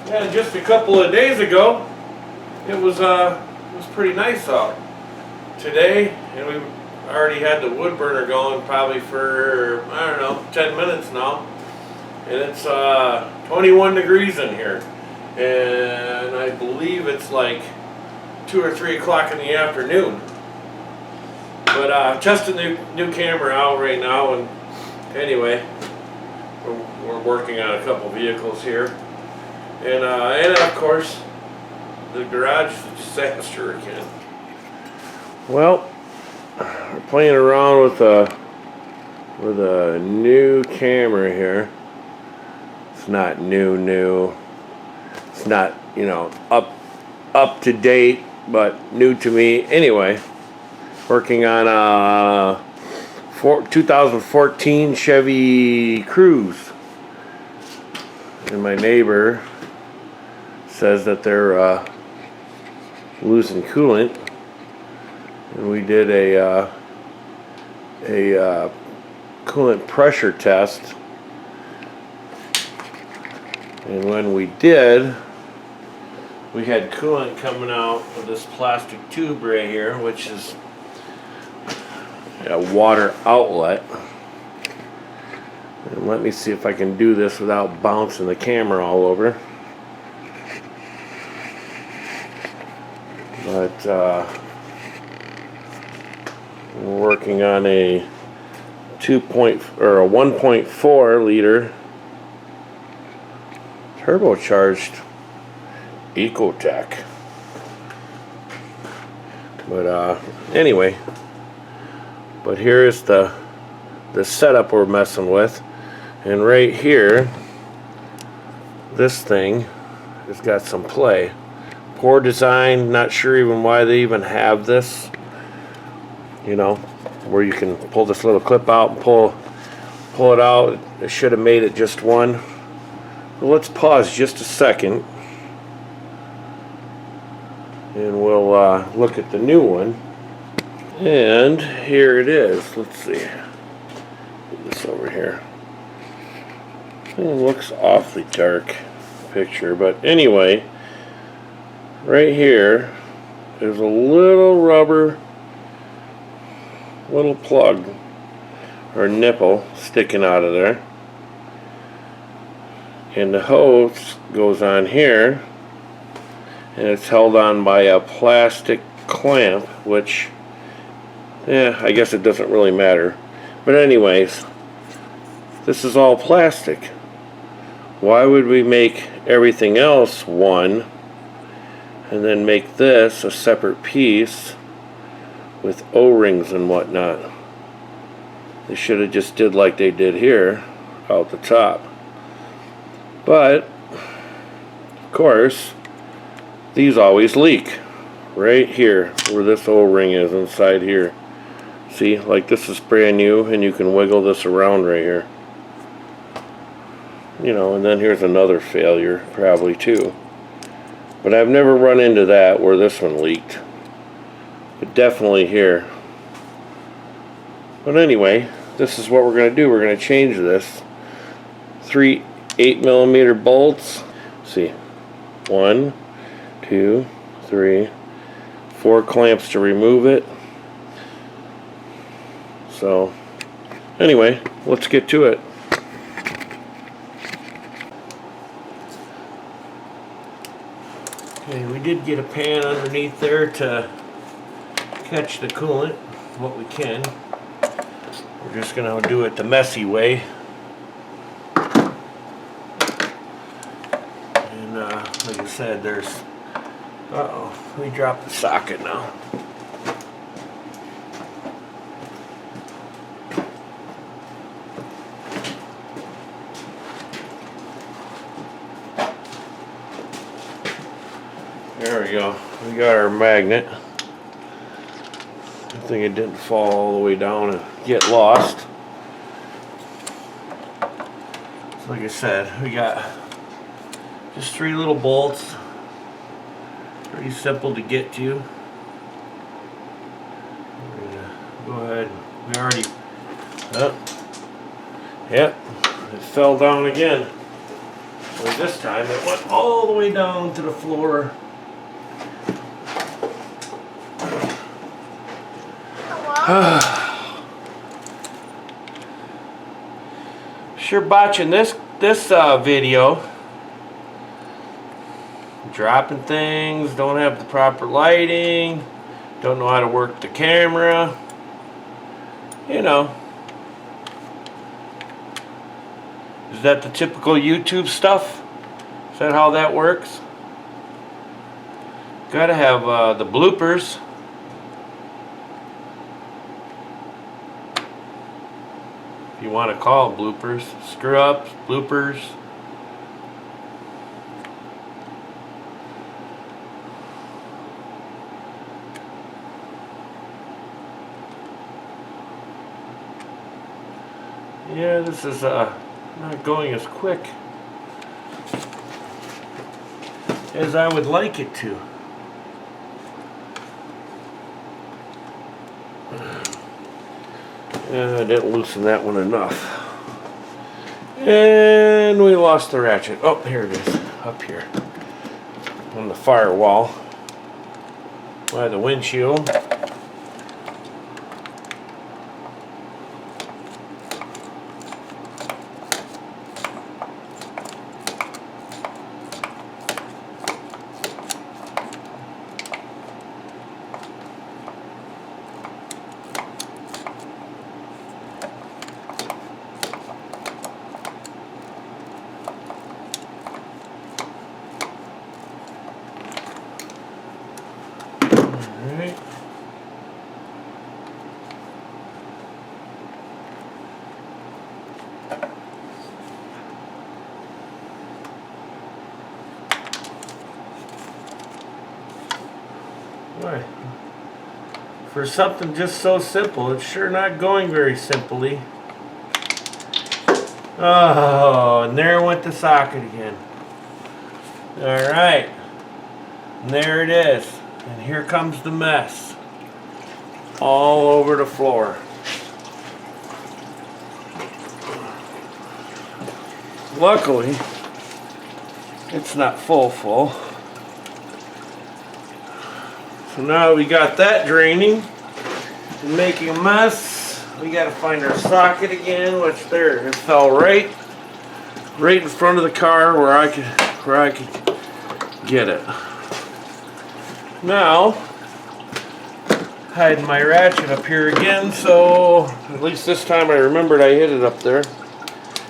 Yeah, just a couple of days ago, it was pretty nice out today, and we already had the wood burner going probably for, I don't know, 10 minutes now, and it's 21 degrees in here, and I believe it's like 2 or 3 o'clock in the afternoon. But testing the new camera out right now, and anyway, we're working on a couple vehicles here. And of course, the garage is a disaster again. Well, we're playing around with a new camera here. It's not new. It's not, up to date, but new to me. Anyway, working on a 2014 Chevy Cruze, and my neighbor says that they're losing coolant, and we did a coolant pressure test, and when we did, we had coolant coming out of this plastic tube right here, which is a water outlet. And let me see if I can do this without bouncing the camera all over. But we're working on a 1.4 liter turbocharged Ecotech. But anyway, but here is the setup we're messing with, and right here, this thing has got some play. Poor design, not sure even why they even have this, where you can pull this little clip out and pull it out. It should have made it just one. But let's pause just a second, and we'll look at the new one. And here it is. Let's see. Put this over here. It looks awfully dark picture, but anyway, right here is a little rubber plug or nipple sticking out of there, and the hose goes on here, and it's held on by a plastic clamp, which, I guess it doesn't really matter. But anyways, this is all plastic. Why would we make everything else one and then make this a separate piece with O-rings and whatnot? They should have just did like they did here out the top. But of course, these always leak right here where this O-ring is inside here. See, like this is brand new, and you can wiggle this around right here. And then here's another failure probably too. But I've never run into that where this one leaked. But definitely here. But anyway, this is what we're going to do. We're going to change this. 3 8mm bolts. Let's see. 1, 2, 3, 4 clamps to remove it. So, anyway, let's get to it. Okay, we did get a pan underneath there to catch the coolant, what we can. We're just going to do it the messy way. And like I said, there's... we dropped the socket now. There we go. We got our magnet. Good thing it didn't fall all the way down and get lost. So like I said, we got just 3 little bolts. Pretty simple to get to. Go ahead. We already... Yep. It fell down again. Well, this time it went all the way down to the floor. Sure botching this video. Dropping things, don't have the proper lighting, don't know how to work the camera. You know. Is that the typical YouTube stuff? Is that how that works? Gotta have the bloopers. If you want to call them bloopers. Screw ups, bloopers. Yeah, this is not going as quick as I would like it to. I didn't loosen that one enough. And we lost the ratchet. Oh, here it is. Up here. On the firewall. By the windshield. Alright. Boy, for something just so simple, it's sure not going very simply. Oh, and there went the socket again. Alright. And there it is. And here comes the mess. All over the floor. Luckily, it's not full. So now we got that draining and making a mess. We got to find our socket again, which there, it fell right in front of the car where I could get it. Now, hiding my ratchet up here again, so at least this time I remembered I hid it up there.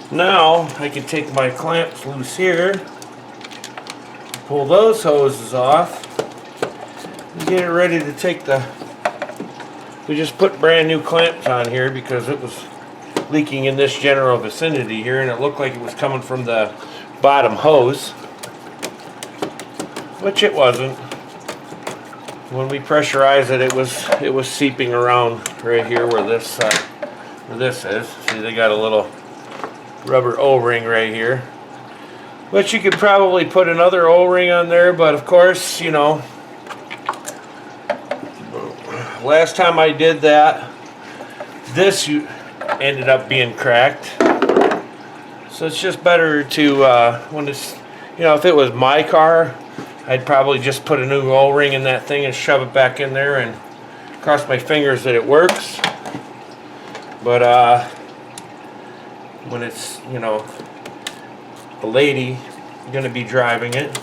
Now I can take my clamps loose here, pull those hoses off, and get it ready to take we just put brand new clamps on here because it was leaking in this general vicinity here, and it looked like it was coming from the bottom hose, which it wasn't. When we pressurized it, it was seeping around right here where this is. See, they got a little rubber O-ring right here, but you could probably put another O-ring on there. But of course, you know, last time I did that, this ended up being cracked. So it's just better to when it's, you know, if it was my car, I'd probably just put a new O-ring in that thing and shove it back in there and cross my fingers that it works. But when it's, you know, a lady gonna be driving it,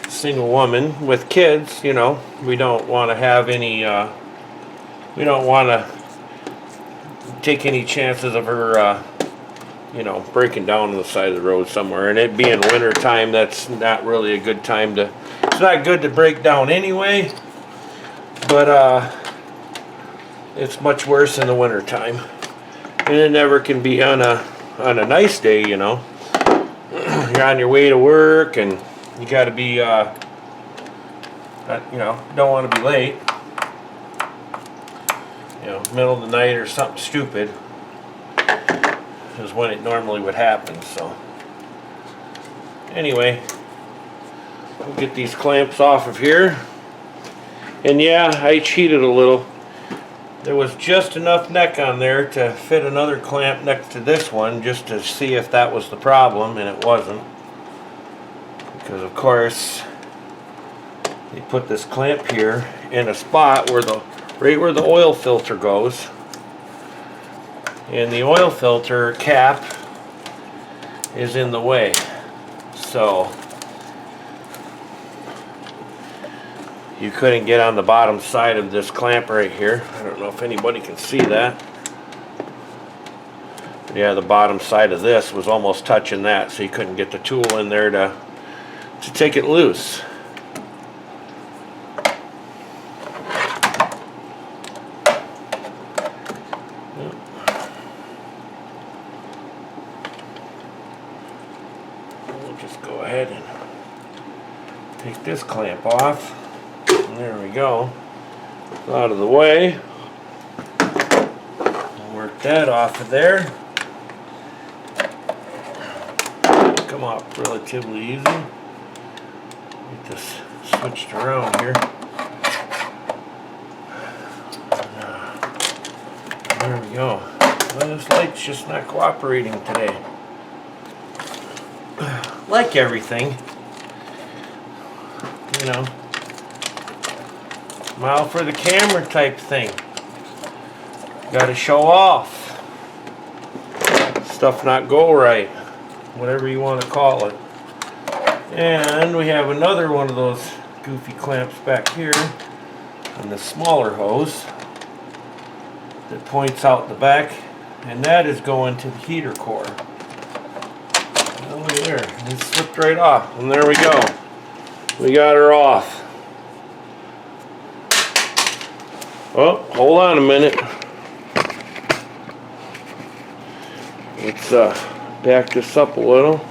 single woman with kids, you know, we don't want to have any, we don't want to take any chances of her you know, breaking down on the side of the road somewhere. And it being winter time, that's not really a good time to, it's not good to break down anyway, but it's much worse in the winter time. And it never can be on a nice day, you know. You're on your way to work and you got to be you know, don't want to be late, you know, middle of the night or something stupid is when it normally would happen. So anyway, we'll get these clamps off of here. And yeah, I cheated a little. There was just enough neck on there to fit another clamp next to this one just to see if that was the problem, and it wasn't. because of course they put this clamp here in a spot where right where the oil filter goes, and the oil filter cap is in the way, so you couldn't get on the bottom side of this clamp right here. I don't know if anybody can see that. Yeah, the bottom side of this was almost touching that, so you couldn't get the tool in there to take it loose. We'll just go ahead and take this clamp off. And there we go. Out of the way. Work that off of there. Come off relatively easy. Get this switched around here. There we go. Well, this light's just not cooperating today. Like everything, you know, smile for the camera type thing. Gotta show off. Stuff not go right, whatever you want to call it. And we have another one of those goofy clamps back here on the smaller hose that points out the back, and that is going to the heater core. Oh, look at there, it slipped right off, and there we go. We got her off. Oh, hold on a minute. Let's back this up a little.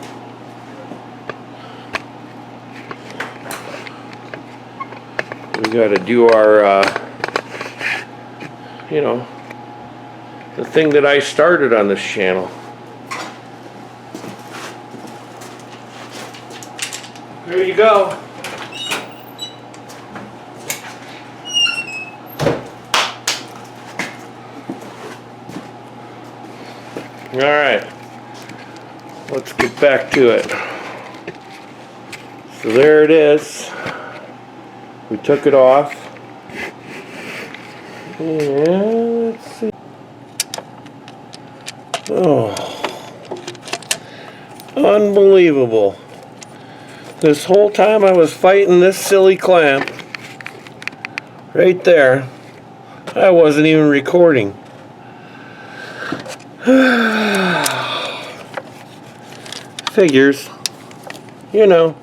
We got to do our, you know, the thing that I started on this channel. There you go. Alright, let's get back to it. So there it is. We took it off. And let's see. Oh, unbelievable. This whole time I was fighting this silly clamp right there, I wasn't even recording. Figures, you know.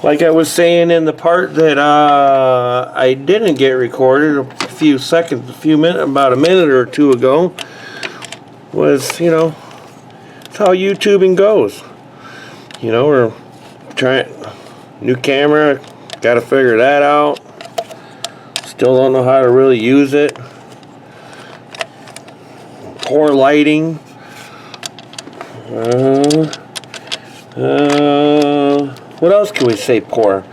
Like I was saying in the part that I didn't get recorded a few seconds, about a minute or two ago, was, you know, it's how YouTubing goes. You know, we're trying new camera, got to figure that out. Still don't know how to really use it. Poor lighting. What else can we say? Poor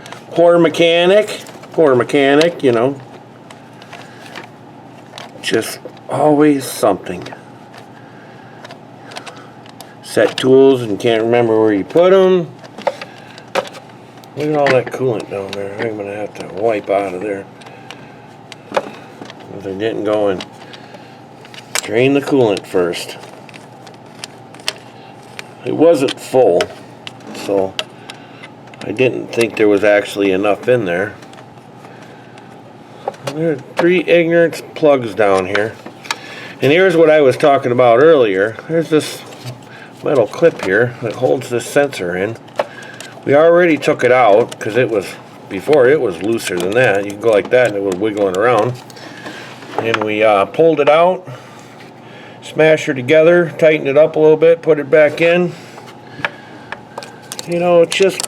mechanic. Poor mechanic, you know. Just always something. Set tools and can't remember where you put them. Look at all that coolant down there. I'm going to have to wipe out of there. If I didn't go and drain the coolant first. It wasn't full, so I didn't think there was actually enough in there. There are 3 ignorance plugs down here. And here's what I was talking about earlier. There's this metal clip here that holds this sensor in. We already took it out because it was, before it was looser than that. You can go like that and it was wiggling around. And we pulled it out, smashed her together, tightened it up a little bit, put it back in. You know, it's just,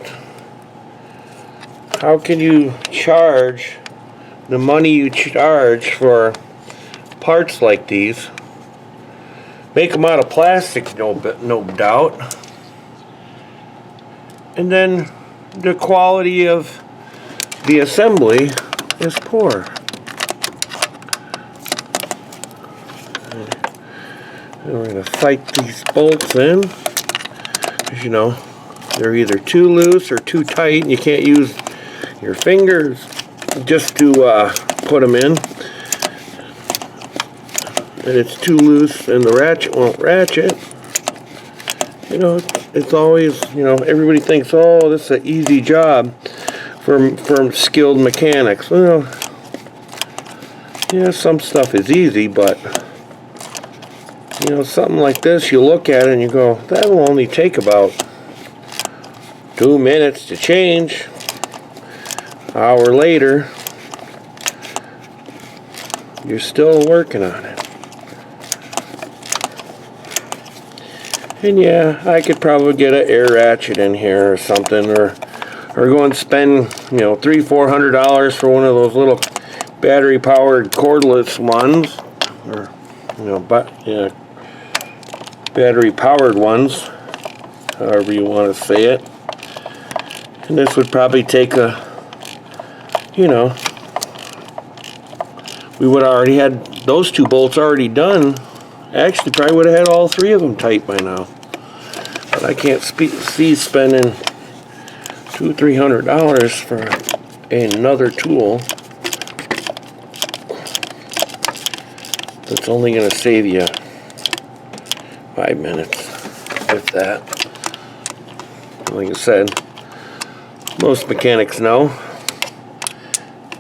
how can you charge the money you charge for parts like these? Make them out of plastic, no doubt. And then the quality of the assembly is poor. And we're going to fight these bolts in, because, you know, They're either too loose or too tight, and you can't use your fingers just to put them in. And it's too loose and the ratchet won't ratchet. You know, it's always, you know, everybody thinks, oh, this is an easy job for skilled mechanics. Well, yeah, some stuff is easy, but, you know, something like this, you look at it and you go, that will only take about 2 minutes to change. An hour later, you're still working on it. And yeah, I could probably get an air ratchet in here or something, or go and spend, you know, $300-400 for one of those little battery powered cordless ones, or, you know, but yeah, battery powered ones, however you want to say it. And this would probably take a, you know, we would have already had those 2 bolts already done. Actually, probably would have had all 3 of them tight by now. But I can't see spending $200-300 for another tool that's only going to save you 5 minutes, if that. Like I said, most mechanics know.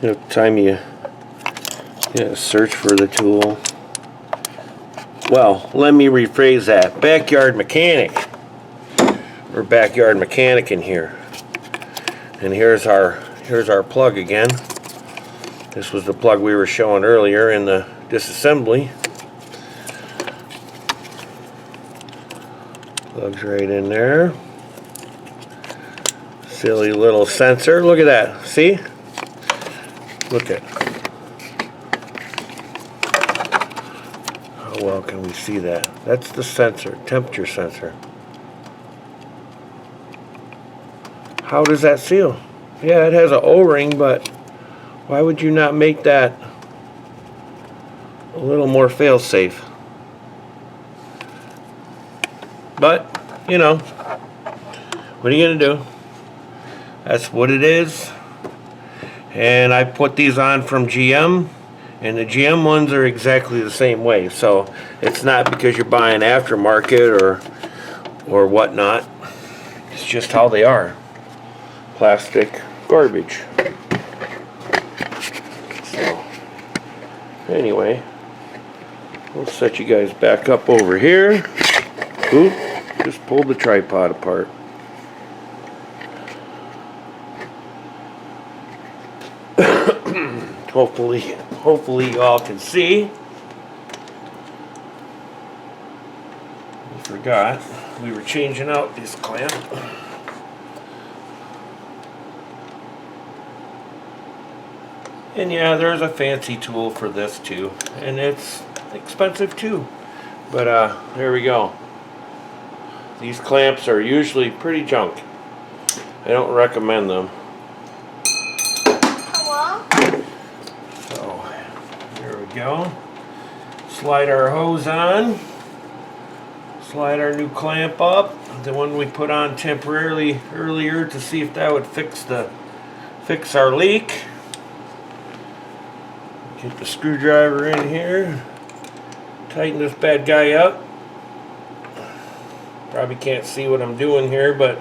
You know, the time you search for the tool. Well, let me rephrase that. Backyard mechanic. We're backyard mechanic in here. And here's our plug again. This was the plug we were showing earlier in the disassembly. Plug's right in there. Silly little sensor. Look at that. See? Look at. How well can we see that? That's the sensor, temperature sensor. How does that seal? Yeah, it has an O-ring, but why would you not make that a little more fail-safe? But, you know, what are you going to do? That's what it is. And I put these on from GM, and the GM ones are exactly the same way. So it's not because you're buying aftermarket or whatnot. It's just how they are. Plastic garbage. So anyway, we'll set you guys back up over here. Oop, just pulled the tripod apart. Hopefully you all can see. I forgot we were changing out this clamp. And yeah, there's a fancy tool for this too, and it's expensive too. But there we go. These clamps are usually pretty junk. I don't recommend them. So there we go. Slide our hose on. Slide our new clamp up, the one we put on temporarily earlier to see if that would fix our leak. Get the screwdriver in here. Tighten this bad guy up. Probably can't see what I'm doing here, but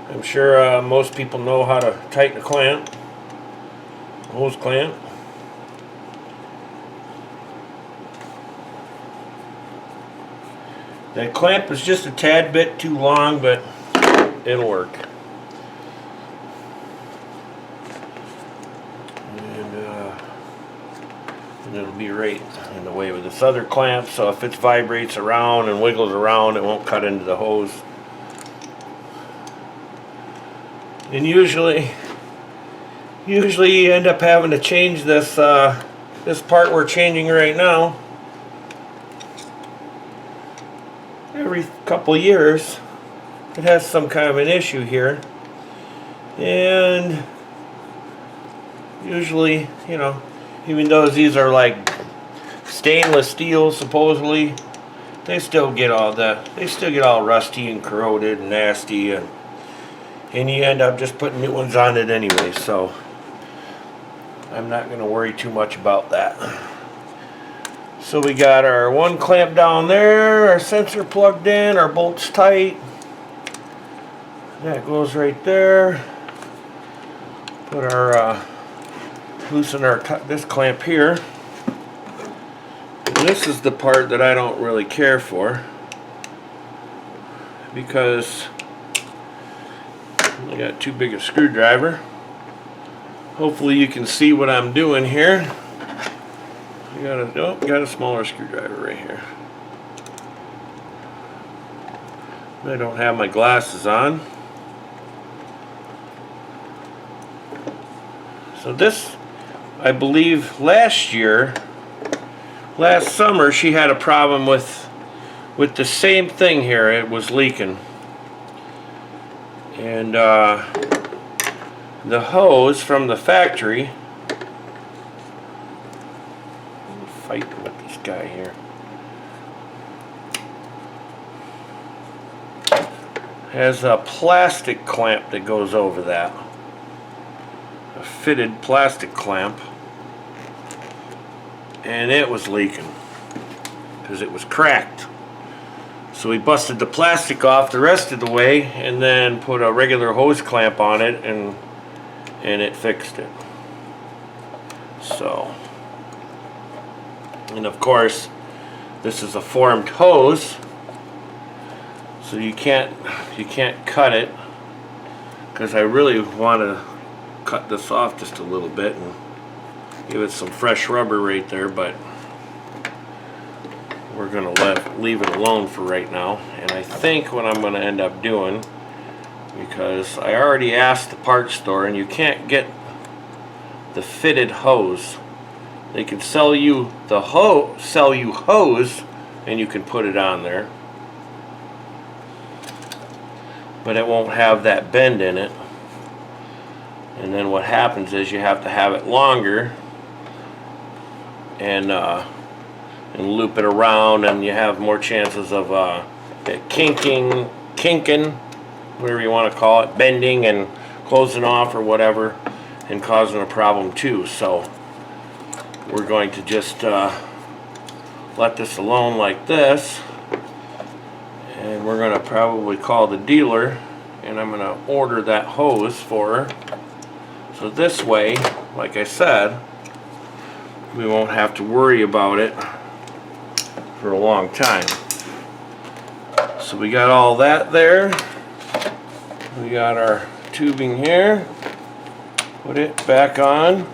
I'm sure most people know how to tighten a clamp, hose clamp. That clamp is just a tad bit too long, but it'll work. And it'll be right in the way with this other clamp, so if it vibrates around and wiggles around, it won't cut into the hose. And usually you end up having to change this this part we're changing right now every couple years. It has some kind of an issue here, and usually, you know, even though these are like stainless steel supposedly, they still get all rusty and corroded and nasty, and and you end up just putting new ones on it anyway, so I'm not going to worry too much about that. So we got our one clamp down there, our sensor plugged in, our bolts tight. That goes right there. Put our loosen our this clamp here. And this is the part that I don't really care for, because I got too big a screwdriver. Hopefully you can see what I'm doing here. Got a smaller screwdriver right here. I don't have my glasses on. So this, I believe last summer, she had a problem with the same thing here. It was leaking. And the hose from the factory, fighting with this guy here, has a plastic clamp that goes over that. A fitted plastic clamp. And it was leaking because it was cracked. So we busted the plastic off the rest of the way and then put a regular hose clamp on it, and it fixed it. So, and of course this is a formed hose, so you can't cut it, because I really want to cut this off just a little bit and give it some fresh rubber right there, but we're going to leave it alone for right now. And I think what I'm going to end up doing, because I already asked the parts store, and you can't get the fitted hose. They can sell you the hose, and you can put it on there, but it won't have that bend in it. And then what happens is you have to have it longer and loop it around, and you have more chances of it kinking, whatever you want to call it, bending and closing off or whatever, and causing a problem too. So we're going to just let this alone like this, and we're going to probably call the dealer, and I'm going to order that hose for her. So this way, like I said, we won't have to worry about it for a long time. So we got all that there. We got our tubing here. Put it back on.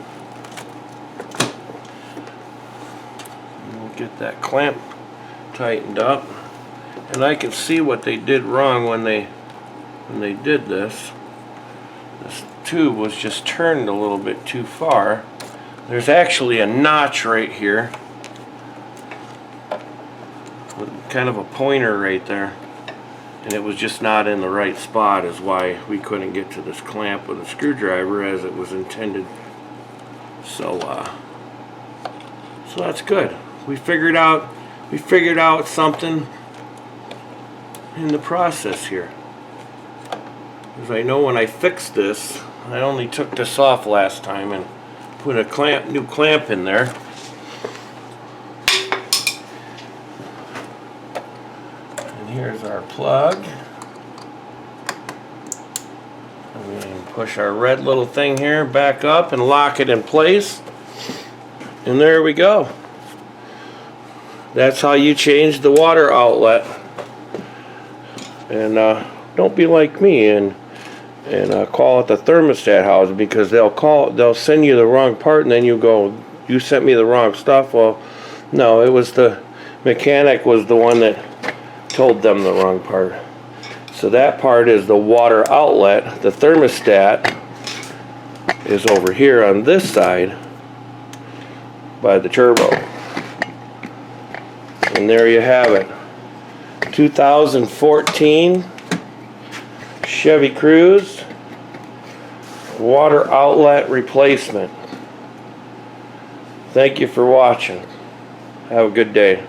And we'll get that clamp tightened up. And I can see what they did wrong when they did this. This tube was just turned a little bit too far. There's actually a notch right here, with kind of a pointer right there, and it was just not in the right spot, is why we couldn't get to this clamp with a screwdriver as it was intended. So so that's good. We figured out something in the process here. Because I know when I fixed this, I only took this off last time and put a new clamp in there. And here's our plug. And we can push our red little thing here back up and lock it in place. And there we go. That's how you change the water outlet. And don't be like me and call it the thermostat house, because they'll send you the wrong part, and then you go, you sent me the wrong stuff. Well, no, it was the mechanic was the one that told them the wrong part. So that part is the water outlet. The thermostat is over here on this side by the turbo. And there you have it. 2014 Chevy Cruze water outlet replacement. Thank you for watching. Have a good day.